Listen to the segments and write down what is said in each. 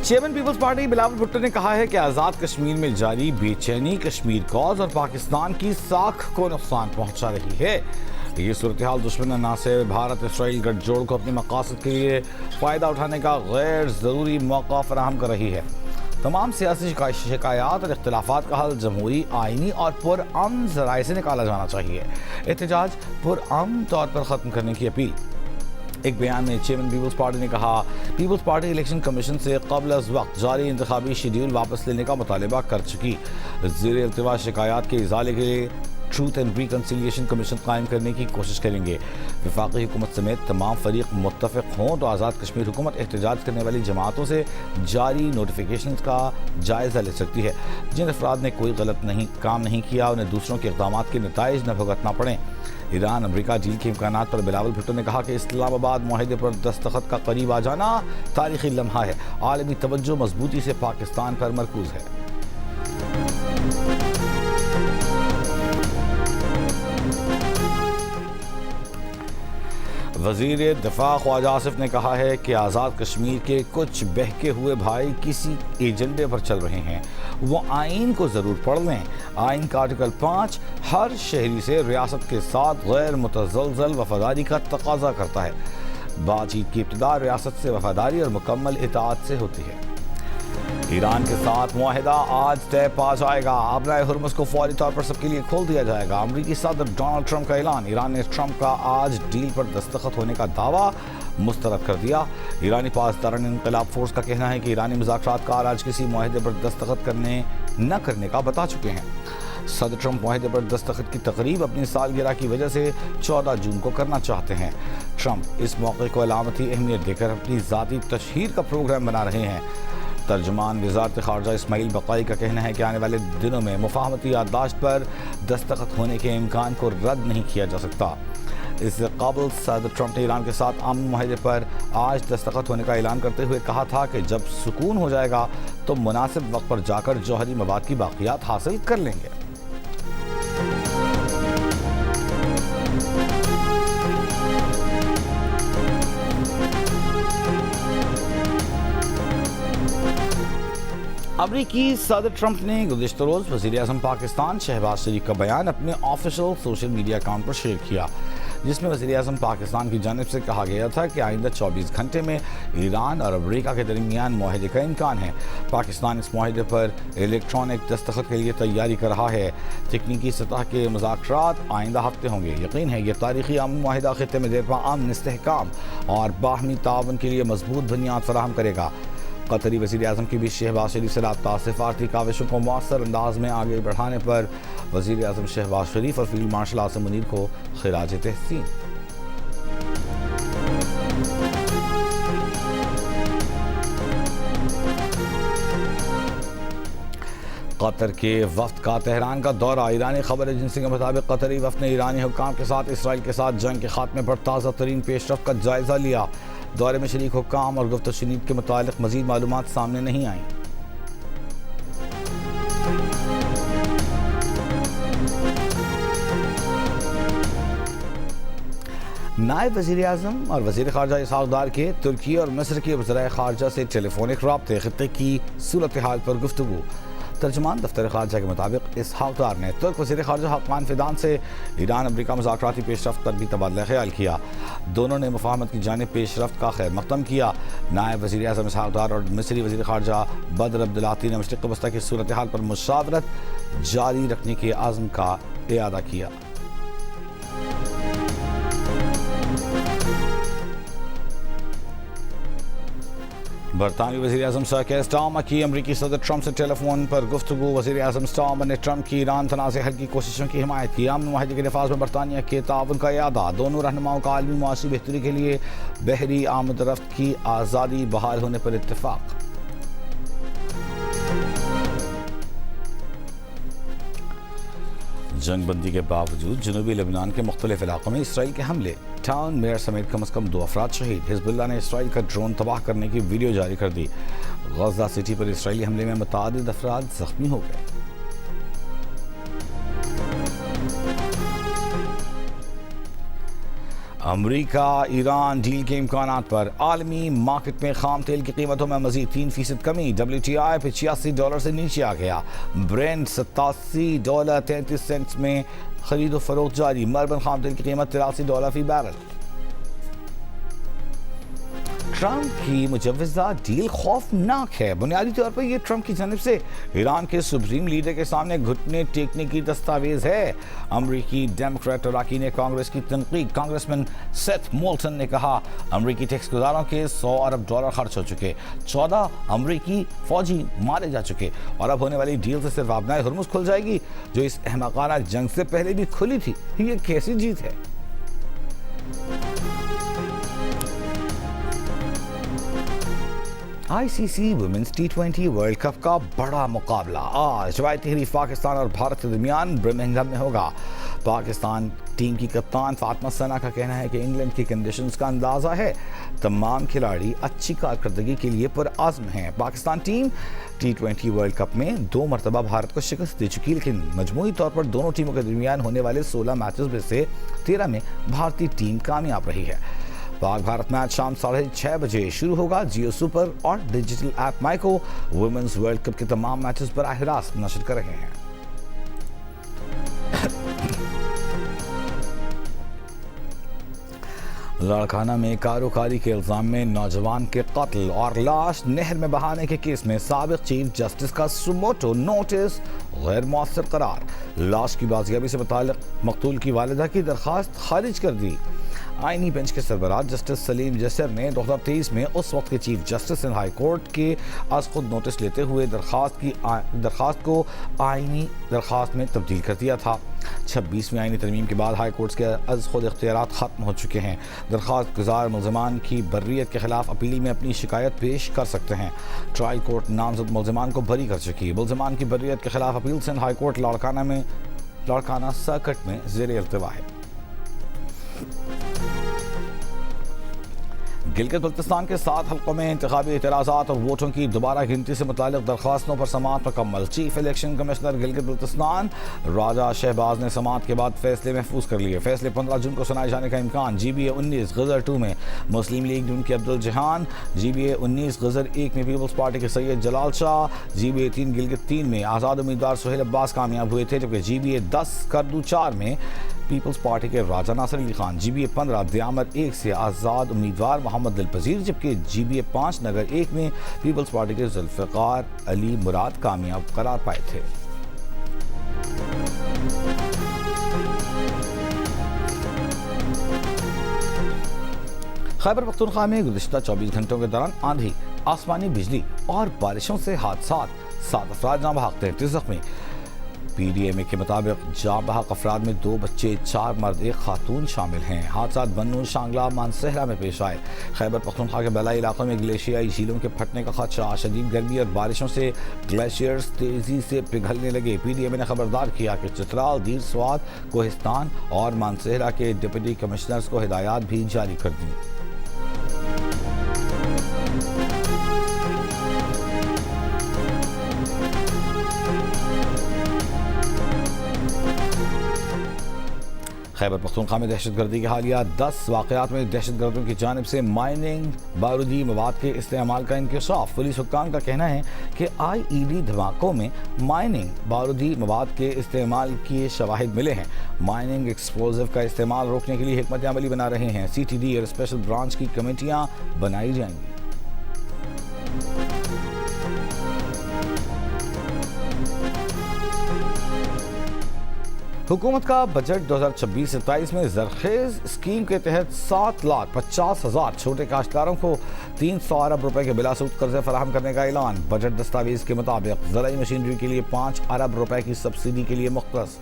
Chairman Peoples Party Bilawal Bhutto نے کہا ہے کہ آزاد کشمیر میں جاری بے چینی کشمیر کاز اور پاکستان کی ساکھ کو نقصان پہنچا رہی ہے۔ یہ صورتحال دشمن نہ صرف بھارت اسرائیل گٹھ جوڑ کو اپنے مقاصد کے لیے فائدہ اٹھانے کا غیر ضروری موقع فراہم کر رہی ہے۔ تمام سیاسی شکایات اور اختلافات کا حل جمہوری، آئینی اور پرامن ذرائع سے نکالا جانا چاہیے۔ احتجاج پرامن طور پر ختم کرنے کی اپیل۔ ایک بیان میں چیئرمین پیپلز پارٹی نے کہا، پیپلز پارٹی الیکشن کمیشن سے قبل از وقت جاری انتخابی شیڈیول واپس لینے کا مطالبہ کر چکی۔ زیر التوا شکایات کے ازالے کے لیے ٹروتھ اینڈ ریکنسیلیشن کمیشن قائم کرنے کی کوشش کریں گے۔ وفاقی حکومت سمیت تمام فریق متفق ہوں تو آزاد کشمیر حکومت احتجاج کرنے والی جماعتوں سے جاری نوٹیفیکیشنز کا جائزہ لے سکتی ہے۔ جن افراد نے کوئی غلط کام نہیں کیا انہیں دوسروں کے اقدامات کے نتائج نہ بھگتنا پڑیں۔ ایران امریکہ ڈیل کے امکانات پر بلاول بھٹو نے کہا کہ اسلام آباد معاہدے پر دستخط کا قریب آ جانا تاریخی لمحہ ہے۔ عالمی توجہ مضبوطی سے پاکستان پر مرکوز ہے۔ وزیر دفاع خواجہ آصف نے کہا ہے کہ آزاد کشمیر کے کچھ بہکے ہوئے بھائی کسی ایجنڈے پر چل رہے ہیں، وہ آئین کو ضرور پڑھ لیں۔ آئین کا آرٹیکل 5 ہر شہری سے ریاست کے ساتھ غیر متزلزل وفاداری کا تقاضا کرتا ہے۔ بات چیت کی ابتدا ریاست سے وفاداری اور مکمل اطاعت سے ہوتی ہے۔ ایران کے ساتھ معاہدہ آج طے پا جائے گا۔ آبرائے ہرمز کو فوری طور پر سب کے لیے کھول دیا جائے گا۔ امریکی صدر ڈونلڈ ٹرمپ کا اعلان۔ ایران نے ٹرمپ کا آج ڈیل پر دستخط ہونے کا دعویٰ مسترد کر دیا۔ ایرانی پاسداران انقلاب فورس کا کہنا ہے کہ ایرانی مذاکرات کار آج کسی معاہدے پر دستخط نہ کرنے کا بتا چکے ہیں۔ صدر ٹرمپ معاہدے پر دستخط کی تقریب اپنی سالگرہ کی وجہ سے 14 جون کو کرنا چاہتے ہیں۔ ٹرمپ اس موقع کو علامتی اہمیت دے کر اپنی ذاتی تشہیر کا پروگرام بنا رہے ہیں۔ ترجمان وزارت خارجہ اسماعیل بقائی کا کہنا ہے کہ آنے والے دنوں میں مفاہمتی یادداشت پر دستخط ہونے کے امکان کو رد نہیں کیا جا سکتا۔ اس سے قبل صدر ٹرمپ نے ایران کے ساتھ امن معاہدے پر آج دستخط ہونے کا اعلان کرتے ہوئے کہا تھا کہ جب سکون ہو جائے گا تو مناسب وقت پر جا کر جوہری مواد کی باقیات حاصل کر لیں گے۔ امریکی صدر ٹرمپ نے گزشتہ روز وزیر اعظم پاکستان شہباز شریف کا بیان اپنے آفیشل سوشل میڈیا اکاؤنٹ پر شیئر کیا، جس میں وزیر اعظم پاکستان کی جانب سے کہا گیا تھا کہ آئندہ 24 گھنٹے میں ایران اور امریکہ کے درمیان معاہدے کا امکان ہے۔ پاکستان اس معاہدے پر الیکٹرانک دستخط کے لیے تیاری کر رہا ہے۔ تکنیکی سطح کے مذاکرات آئندہ ہفتے ہوں گے۔ یقین ہے یہ تاریخی امن معاہدہ خطے میں دیرپا امن، استحکام اور باہمی تعاون کے لیے مضبوط بنیاد فراہم کرے گا۔ قطری وزیر اعظم کی بھی شہباز شریف سے رابطہ۔ سفارتی کاوشوں کو مؤثر انداز میں آگے بڑھانے پر وزیر اعظم شہباز شریف اور فیلڈ مارشل عاصم منیر کو خراج تحسین۔ قطر کے وفد کا تہران کا دورہ۔ ایرانی خبر ایجنسی کے مطابق قطری وفد نے ایرانی حکام کے ساتھ اسرائیل کے ساتھ جنگ کے خاتمے پر تازہ ترین پیش رفت کا جائزہ لیا۔ دورے میں شریک حکام اور گفت و شنید کے متعلق مزید معلومات سامنے نہیں آئیں۔ نائب وزیر اعظم اور وزیر خارجہ اسحاق ڈار کے ترکی اور مصر کے وزرائے خارجہ سے ٹیلی فونک رابطے، خطے کی صورتحال پر گفتگو۔ ترجمان دفتر خارجہ کے مطابق اسحاق ڈار نے ترک وزیر خارجہ حقان فیدان سے ایران امریکہ مذاکراتی پیش رفت پر بھی تبادلہ خیال کیا۔ دونوں نے مفاہمت کی جانب پیش رفت کا خیر مقدم کیا۔ نائب وزیر اعظم اسحاق ڈار اور مصری وزیر خارجہ بدر عبدالعاطی نے مشرق وسطیٰ کی صورتحال پر مشاورت جاری رکھنے کے عزم کا اعادہ کیا۔ برطانوی وزیر اعظم سر کیئر سٹارمر کی امریکی صدر ٹرمپ سے ٹیلی فون پر گفتگو۔ وزیر اعظم سٹارمر نے ٹرمپ کی ایران تنازع حل کی کوششوں کی حمایت کی۔ امن معاہدے کے نفاذ میں برطانیہ کے تعاون کا اعادہ۔ دونوں رہنماؤں کا عالمی معاشی بہتری کے لیے بحری آمد و رفت کی آزادی بحال ہونے پر اتفاق۔ جنگ بندی کے باوجود جنوبی لبنان کے مختلف علاقوں میں اسرائیل کے حملے، ٹاؤن میئر سمیت کم از کم 2 افراد شہید۔ حزب اللہ نے اسرائیل کا ڈرون تباہ کرنے کی ویڈیو جاری کر دی۔ غزہ سٹی پر اسرائیلی حملے میں متعدد افراد زخمی ہو گئے۔ امریکہ ایران ڈیل کے امکانات پر عالمی مارکیٹ میں خام تیل کی قیمتوں میں مزید 3% کمی، WTI پہ $86 سے نیچے آ گیا، برینٹ $87.33 میں خرید و فروخت جاری، مربن خام تیل کی قیمت $83 فی بیرل۔ ٹرمپ کی مجوزہ ڈیل خوفناک ہے، بنیادی طور پر یہ ٹرمپ کی جانب سے ایران کے سپریم لیڈر کے سامنے گھٹنے ٹیکنے کی دستاویز ہے۔ امریکی ڈیموکریٹ اراکین کانگریس کی تنقید، کانگریسمین سیتھ مولٹن نے کہا امریکی ٹیکس گزاروں کے $100 ارب خرچ ہو چکے، 14 امریکی فوجی مارے جا چکے، اور اب ہونے والی ڈیل سے صرف آبنائے ہرمز کھل جائے گی جو اس احمقانہ جنگ سے پہلے بھی کھلی تھی۔ یہ کیسی جیت ہے؟ ICC women's T20 world cup کا بڑا مقابلہ آج روایتی حریف پاکستان اور بھارت کے درمیان برمنگھم میں ہوگا۔ پاکستان ٹیم کی کپتان فاطمہ ثنا کا کہنا ہے کہ انگلینڈ کی کنڈیشنز کا اندازہ ہے، تمام کھلاڑی اچھی کارکردگی کے لیے پرعزم ہیں۔ Pakistan team T20 world cup میں 2 مرتبہ بھارت کو شکست دے چکی، لیکن مجموعی طور پر دونوں ٹیموں کے درمیان ہونے والے 16 میچز میں سے 13 میں بھارتی ٹیم کامیاب رہی ہے۔ پاک بھارت میچ شام 6:30 بجے شروع ہوگا۔ جیو سپر اور ڈیجیٹل ایپ مائیکو ویمنز ورلڈ کپ کے تمام میچز براہ راست نشر کر رہے ہیں۔ لاڑکانہ میں کاروکاری کے الزام میں نوجوان کے قتل اور لاش نہر میں بہانے کے کیس میں سابق چیف جسٹس کا سموٹو نوٹس غیر مؤثر قرار، لاش کی بازیابی سے متعلق مقتول کی والدہ کی درخواست خارج کر دی۔ آئینی بینچ کے سربراہ جسٹس سلیم جسر نے 2023 میں اس وقت کے چیف جسٹس ہائی کورٹ کے از خود نوٹس لیتے ہوئے درخواست کو آئینی درخواست میں تبدیل کر دیا تھا۔ 26ویں آئینی ترمیم کے بعد ہائی کورٹ کے از خود اختیارات ختم ہو چکے ہیں۔ درخواست گزار ملزمان کی برئیت کے خلاف اپیل میں اپنی شکایت پیش کر سکتے ہیں۔ ٹرائل کورٹ نامزد ملزمان کو بری کر چکی، ملزمان کی برئیت کے خلاف appeal Sindh high court Larkana circuit میں زیر التوا ہے۔ گلگت بلتستان کے 7 حلقوں میں انتخابی اعتراضات اور ووٹوں کی دوبارہ گنتی سے متعلق درخواستوں پر سماعت مکمل۔ Chief election commissioner Gilgit Baltistan Raja Shahbaz نے سماعت کے بعد فیصلے محفوظ کر لیے۔ فیصلے 15 جون کو سنائے جانے کا امکان۔ GBA 19 غزر 2 میں مسلم لیگ نون کے عبدالجہان، GBA 19 غزر 1 میں پیپلز پارٹی کے سید جلال شاہ، GBA 3 گلگت 3 میں آزاد امیدوار سہیل عباس کامیاب ہوئے تھے، جبکہ GBA 10 کردو 4 میں پیپلز پارٹی کے راجہ ناصر علی خان، GBA 15 دیامر 1 سے آزاد امیدوار محمد دلپذیر، جبکہ GBA 5 نگر 1 میں پیپلز پارٹی کے ذوالفقار علی مراد کامیاب قرار پائے تھے۔ خیبر پختونخوا میں گزشتہ 24 گھنٹوں کے دوران آندھی، آسمانی بجلی اور بارشوں سے حادثات، 7 افراد جاں بحق 33 زخمی۔ PDMA کے مطابق جاں بحق افراد میں 2 بچے، 4 مرد 1 خاتون شامل ہیں۔ حادثات بنوں، شانگلہ، مانسہرہ میں پیش آئے۔ خیبر پختونخوا کے بالائی علاقوں میں گلیشیائی جھیلوں کے پھٹنے کا خدشہ، شدید گرمی اور بارشوں سے گلیشیئرز تیزی سے پگھلنے لگے۔ PDMA نے خبردار کیا کہ چترال، دیر سوات، کوہستان اور مانسہرہ کے ڈپٹی کمشنرز کو ہدایات بھی جاری کر دیں۔ خیبر پختونخوا میں دہشت گردی کے حالیہ 10 واقعات میں دہشت گردوں کی جانب سے مائننگ، بارودی مواد کے استعمال کا انکشاف۔ پولیس حکام کا کہنا ہے کہ IED دھماکوں میں مائننگ، بارودی مواد کے استعمال کے شواہد ملے ہیں۔ مائننگ ایکسپلوزیو کا استعمال روکنے کے لیے حکمت عملی بنا رہے ہیں۔ CTD اور اسپیشل برانچ کی کمیٹیاں بنائی جائیں گی۔ حکومت کا بجٹ 2026-27 میں زرخیز اسکیم کے تحت 7,50,000 چھوٹے کاشتکاروں کو 300 ارب روپے کے بلا سود قرضے فراہم کرنے کا اعلان۔ بجٹ دستاویز کے مطابق زرعی مشینری کے لیے 5 ارب روپے کی سبسڈی کے لیے مختص۔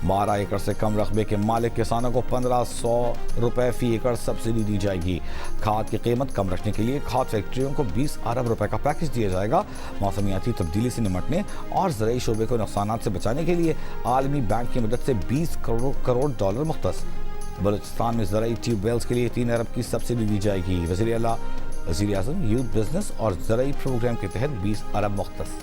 12 ایکڑ سے کم رقبے کے مالک کسانوں کو 1500 روپے فی ایکڑ سبسڈی دی جائے گی۔ کھاد کی قیمت کم رکھنے کے لیے کھاد فیکٹریوں کو 20 ارب روپے کا پیکج دیا جائے گا۔ موسمیاتی تبدیلی سے نمٹنے اور زرعی شعبے کو نقصانات سے بچانے کے لیے عالمی بینک کی مدد سے 20 کروڑ ڈالر مختص۔ بلوچستان میں زرعی ٹیوب ویلز کے لیے 3 ارب کی سبسڈی دی جائے گی۔ وزیر اعظم یوتھ بزنس اور زرعی پروگرام کے تحت 20 ارب مختص۔